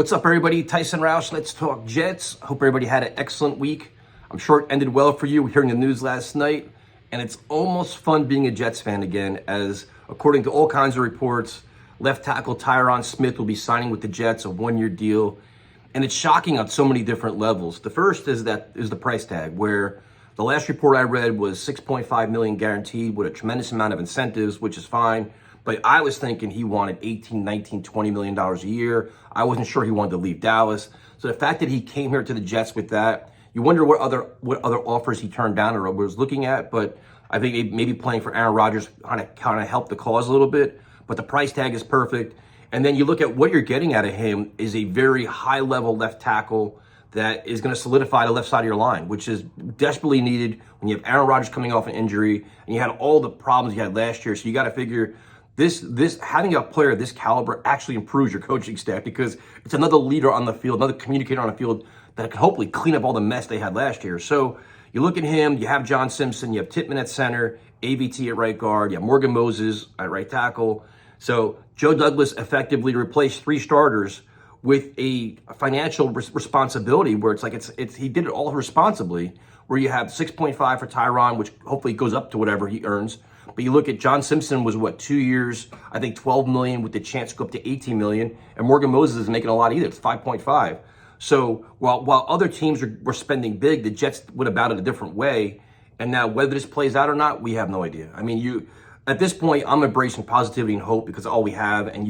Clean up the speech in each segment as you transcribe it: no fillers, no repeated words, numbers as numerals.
What's up, everybody? Tyson Roush. Let's talk Jets. Hope everybody had an excellent week. I'm sure it ended well for you. We're hearing the news last night, and it's almost fun being a Jets fan again, as according to all kinds of reports, left tackle Tyron Smith will be signing with the Jets, a one-year deal. And it's shocking on so many different levels. The first is the price tag, where the last report I read was $6.5 million guaranteed with a tremendous amount of incentives, which is fine. But I was thinking he wanted 18, 19, $20 million a year. I wasn't sure he wanted to leave Dallas. So the fact that he came here to the Jets with that, you wonder what other offers he turned down or was looking at. But I think maybe playing for Aaron Rodgers kind of helped the cause a little bit. But the price tag is perfect. And then you look at what you're getting out of him is a very high-level left tackle that is going to solidify the left side of your line, which is desperately needed when you have Aaron Rodgers coming off an injury and you had all the problems you had last year. So you got to figure this having a player of this caliber actually improves your coaching staff, because it's another leader on the field, another communicator on the field that can hopefully clean up all the mess they had last year. So you look at him, you have John Simpson, you have Tippmann at center, AVT at right guard, you have Morgan Moses at right tackle. So Joe Douglas effectively replaced three starters with a financial responsibility where it's like he did it all responsibly, where you have 6.5 for Tyron, which hopefully goes up to whatever he earns. But you look at John Simpson was 2 years, I think 12 million with the chance to go up to 18 million. And Morgan Moses is making a lot either. It's 5.5. So while other teams were spending big, the Jets went about it a different way. And now whether this plays out or not, we have no idea. I mean, at this point, I'm embracing positivity and hope because all we have. And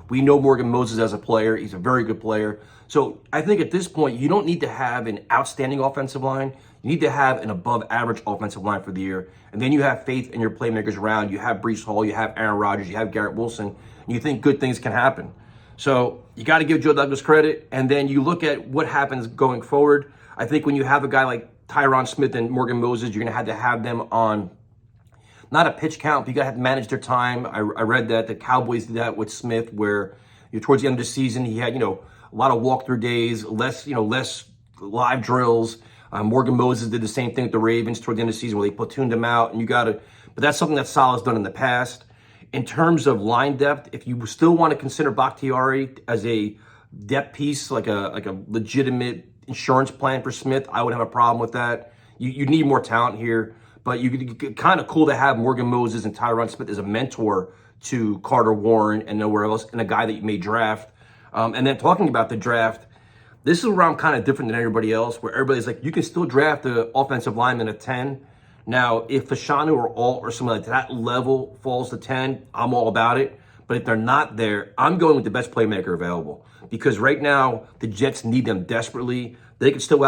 we know Morgan Moses as a player. He's a very good player. So I think at this point, you don't need to have an outstanding offensive line. You need to have an above average offensive line for the year. And then you have faith in your playmakers around. You have Breece Hall, you have Aaron Rodgers, you have Garrett Wilson, and you think good things can happen. So you got to give Joe Douglas credit. And then you look at what happens going forward. I think when you have a guy like Tyron Smith and Morgan Moses, you're going to have them on not a pitch count, but you got to have to manage their time. I read that the Cowboys did that with Smith, where towards the end of the season, he had, a lot of walkthrough days, less live drills. Morgan Moses did the same thing with the Ravens toward the end of the season, where they platooned him out, and but that's something that Saleh's done in the past. In terms of line depth, if you still want to consider Bakhtiari as a depth piece, like a legitimate insurance plan for Smith, I would have a problem with that. You need more talent here, but you kind of cool to have Morgan Moses and Tyron Smith as a mentor to Carter Warren and nowhere else, and a guy that you may draft. And then talking about the draft, this is where I'm kind of different than everybody else, where everybody's like, you can still draft the offensive lineman at 10. Now, if Fashanu or Alt or something like that level falls to 10, I'm all about it. But if they're not there, I'm going with the best playmaker available. Because right now, the Jets need them desperately. They could still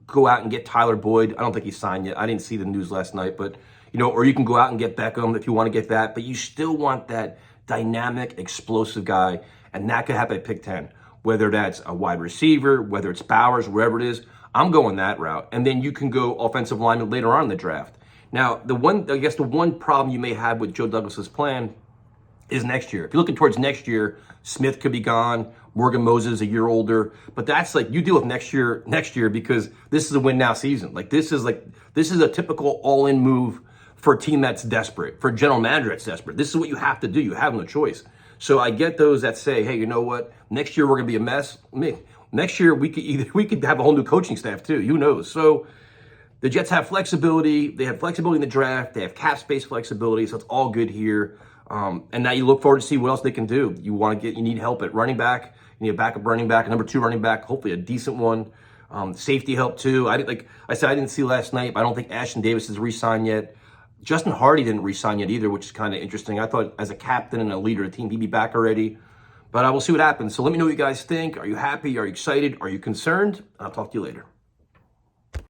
go out and get Tyler Boyd. I don't think he's signed yet. I didn't see the news last night. But, or you can go out and get Beckham if you want to get that. But you still want that dynamic, explosive guy. And that could happen at pick 10. Whether that's a wide receiver, whether it's Bowers, wherever it is, I'm going that route. And then you can go offensive lineman later on in the draft. Now, the one problem you may have with Joe Douglas's plan is next year. If you're looking towards next year, Smith could be gone, Morgan Moses a year older, but that's you deal with next year because this is a win now season. This is a typical all-in move for a team that's desperate, for a general manager that's desperate. This is what you have to do. You have no choice. So I get those that say, hey, you know what? Next year we're going to be a mess. Next year we could have a whole new coaching staff too. Who knows? So the Jets have flexibility. They have flexibility in the draft. They have cap space flexibility. So it's all good here. And now you look forward to see what else they can do. You need help at running back. You need a backup running back, a number 2 running back, hopefully a decent one. Safety help too. I didn't see last night, but I don't think Ashton Davis has re-signed yet. Justin Hardy didn't re-sign yet either, which is kind of interesting. I thought as a captain and a leader of the team, he'd be back already. But I will see what happens. So let me know what you guys think. Are you happy? Are you excited? Are you concerned? I'll talk to you later.